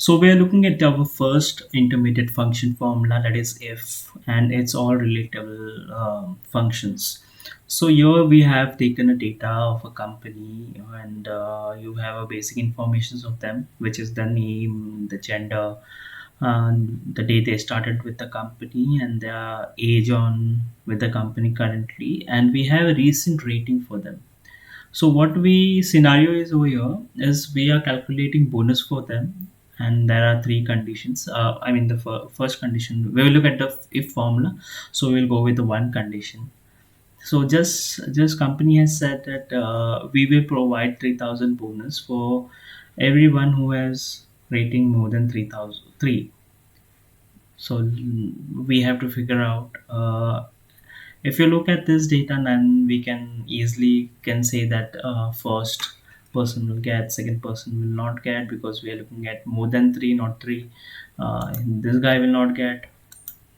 So we are looking at our first intermediate function formula, that is if, and it's all relatable functions. So here we have taken a data of a company, and you have a basic information of them, which is the name, the gender, the day they started with the company, and their age on with the company currently, and we have a recent rating for them. So what we scenario is over here is we are calculating bonus for them, and there are three conditions. I mean the first condition we will look at the if formula, so we'll go with the one condition. So just company has said that we will provide 3,000 bonus for everyone who has rating more than 3,003. So we have to figure out. If you look at this data, then we can easily can say that first person will get, second person will not get, because we are looking at more than three, not three. This guy will not get,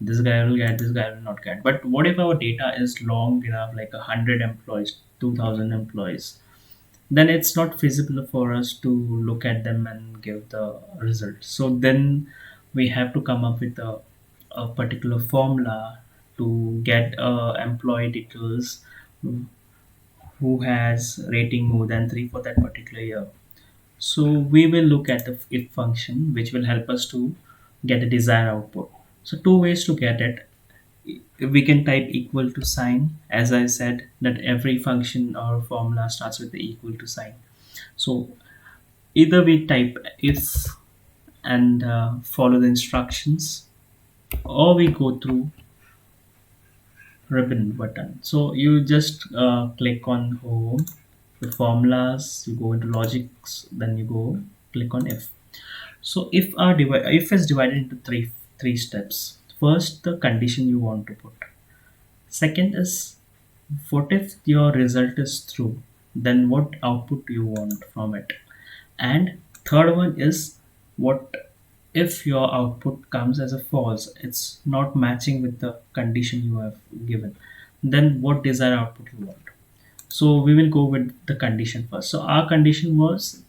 this guy will get, this guy will not get. But what if our data is long enough, like 100 employees, 2,000 employees? Then it's not feasible for us to look at them and give the result. So then we have to come up with a particular formula to get employee details who has rating more than 3 for that particular year. So we will look at the if function, which will help us to get a desired output. So two ways to get it. We can type equal to sign, as I said that every function or formula starts with the equal to sign. So either we type if and follow the instructions, or we go through ribbon button. So you just click on home, the formulas, you go into logics, then you go click on if. So if is divided into three steps. First, the condition you want to put. Second is, what if your result is true? Then what output you want from it? And third one is, what if your output comes as a false? It's not matching with the condition you have given. Then what desired output you want? So we will go with the condition first. So our condition was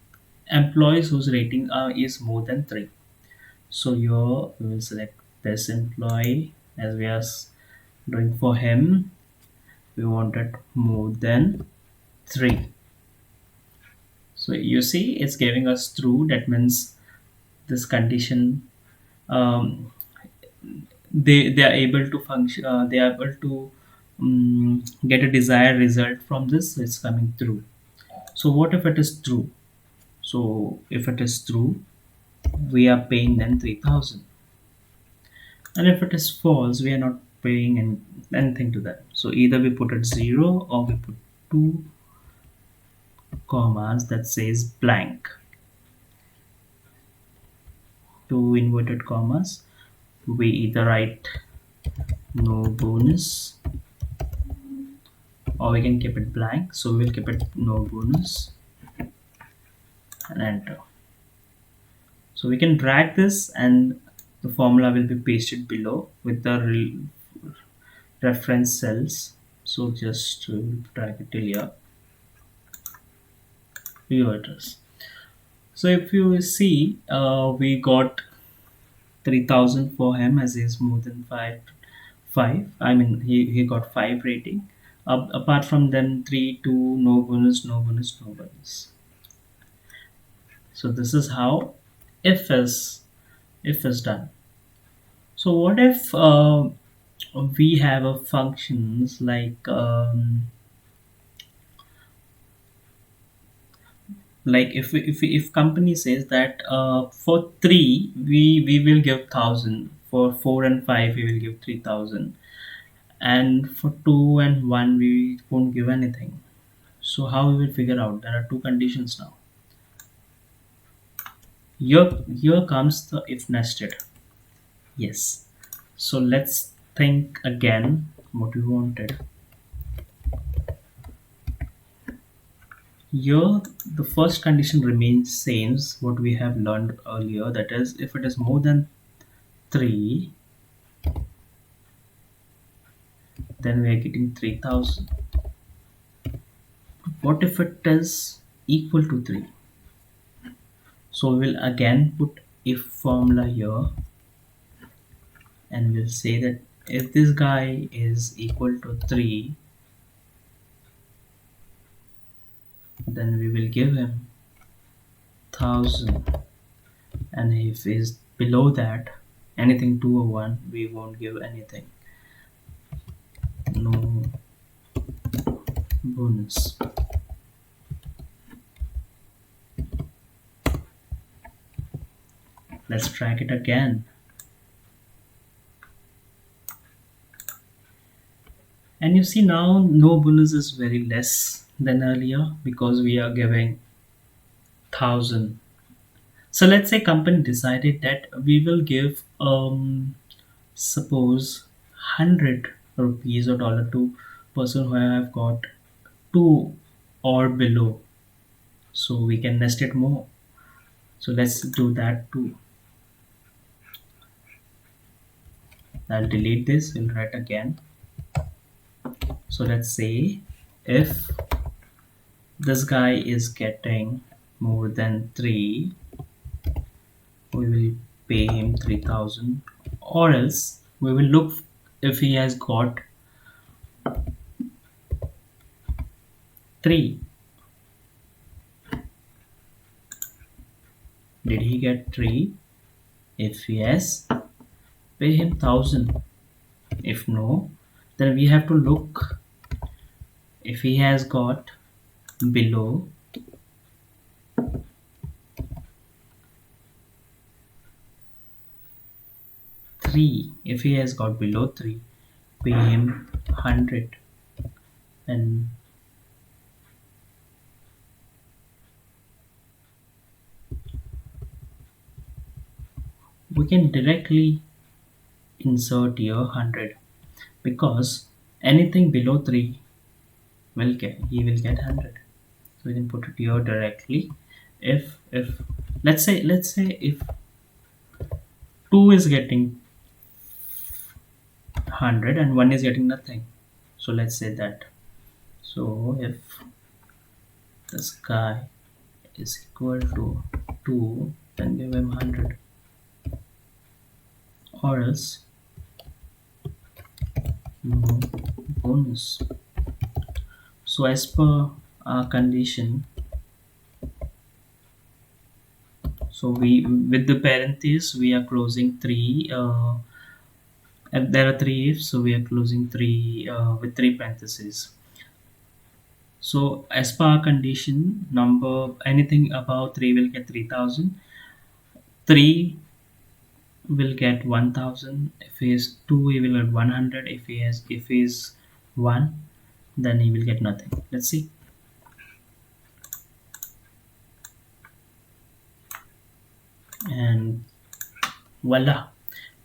employees whose rating is more than 3. So here we will select this employee, as we are doing for him. We wanted more than 3. So you see it's giving us true. That means this condition, um, they are able to function, they are able to get a desired result from this. It's coming through. So what if it is true? So if it is true, we are paying them 3,000, and if it is false, we are not paying anything to them. So either we put it 0, or we put two commas that says blank, two inverted commas. We either write no bonus, or we can keep it blank. So we'll keep it no bonus and enter. So we can drag this, and the formula will be pasted below with the reference cells. So just drag it till here it is. So if you see, we got 3,000 for him, as he's more than 5. I mean, he got 5 rating. Apart from them, 3, 2, no bonus, no bonus, no bonus. So this is how if is done. So what if we have a functions like if company says that for 3 we will give 1,000, for 4 and 5 we will give 3,000, and for 2 and 1 we won't give anything. So how we will figure out? There are two conditions now. Here comes the if nested. Yes. So let's think again what we wanted. Here the first condition remains same, what we have learned earlier, that is if it is more than 3, then we are getting 3,000. What if it is equal to 3? So we will again put if formula here, and we'll say that if this guy is equal to 3, then we will give him 1000, and if is below that, anything 2 or 1, we won't give anything. No bonus. Let's track it again. And you see now no bonus is very less than earlier because we are giving 1000. So let's say company decided that we will give suppose 100 rupees or dollar to person who have got 2 or below, so we can nest it more. So let's do that too. I'll delete this, we'll write again. So let's say if this guy is getting more than 3, we will pay him 3000, or else we will look if he has got 3. Did he get 3? If yes, pay him 1000. If no, then we have to look if he has got below 3. If he has got below 3, pay him 100. And we can directly insert here 100, because anything below 3 will get, he will get 100. So we can put it here directly. If let's say if 2 is getting 100 and 1 is getting nothing, so let's say that. So if this guy is equal to 2, then give him 100, or else no bonus. So as per our condition, so we, with the parentheses, we are closing 3. If there are 3 ifs, so we are closing 3 with 3 parentheses. So as per our condition, number anything above 3 will get 3000. 3 will get 1000. If he is 2, he will get 100. If he is 1, then he will get nothing. Let's see. And voila,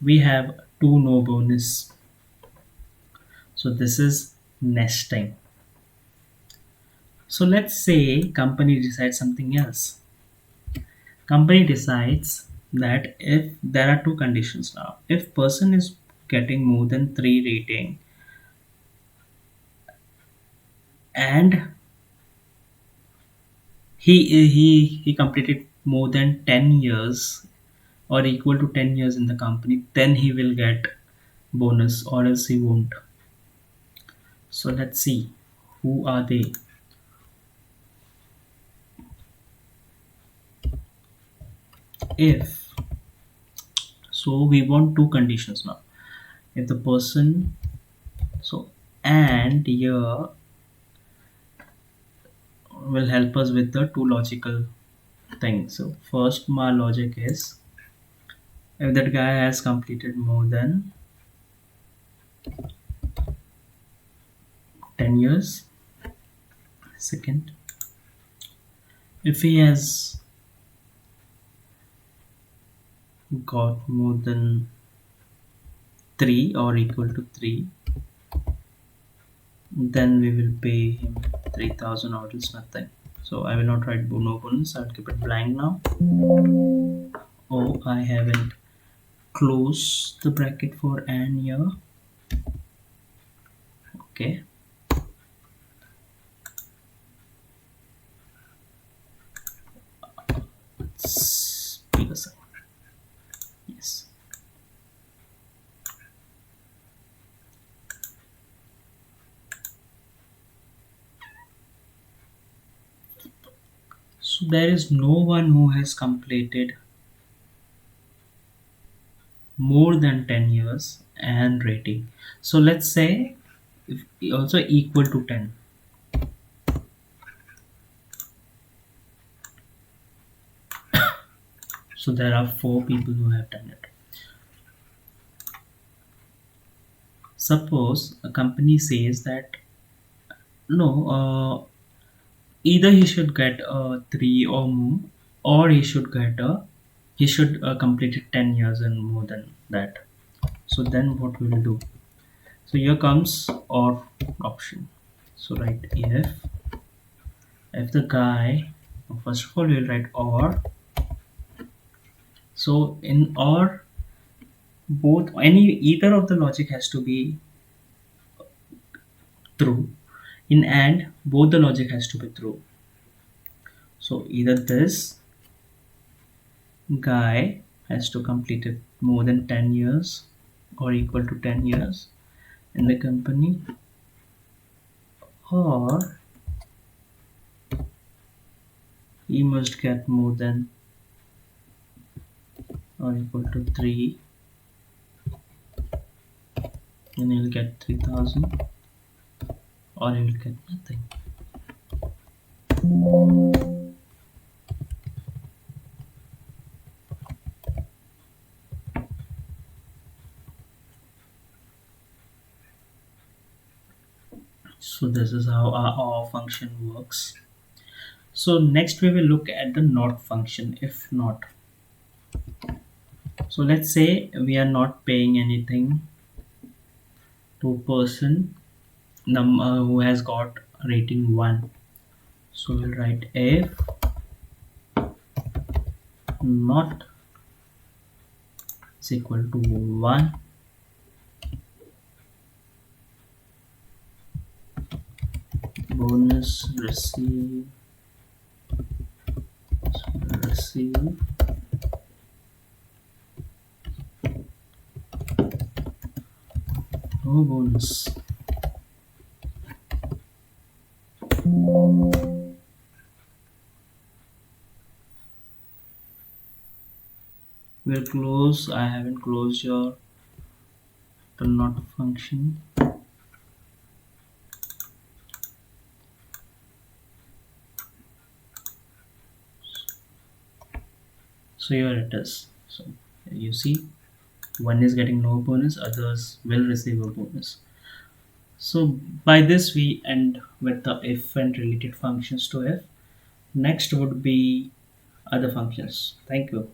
we have 2 no bonus. So this is nesting. So let's say company decides something else. Company decides that if there are 2 conditions now, if person is getting more than 3 rating and he completed more than 10 years or equal to 10 years in the company, then he will get bonus, or else he won't. So let's see who are they. If so, we want 2 conditions now. If the person, so, and here will help us with the 2 logical things. So first my logic is if that guy has completed more than 10 years. Second, if he has got more than 3 or equal to 3, then we will pay him 3000, or else nothing. So I will not write no bonus, I'll keep it blank now. Oh, I haven't closed the bracket for an year. Okay, let's leave aside. So there is no one who has completed more than 10 years and rating. So let's say if also equal to 10. So there are four people who have done it. Suppose a company says that no, either he should get a 3 or more, or he should complete it 10 years and more than that. So then what we will do? So here comes or option. So write if the guy, first of all we'll write or. So in or, both any either of the logic has to be true. In and, both the logic has to be true. So either this guy has to complete it more than 10 years or equal to 10 years in the company, or he must get more than or equal to 3, then he'll get 3000, or he'll get nothing. So this is how our or function works. So next we will look at the not function. If not, so let's say we are not paying anything to a person who has got rating 1. So we'll write if not is equal to 1, bonus receive no bonus. We'll close. I haven't closed your the not function. So here it is. So you see, one is getting no bonus, others will receive a bonus. So by this we end with the if and related functions to if. Next would be other functions. Thank you.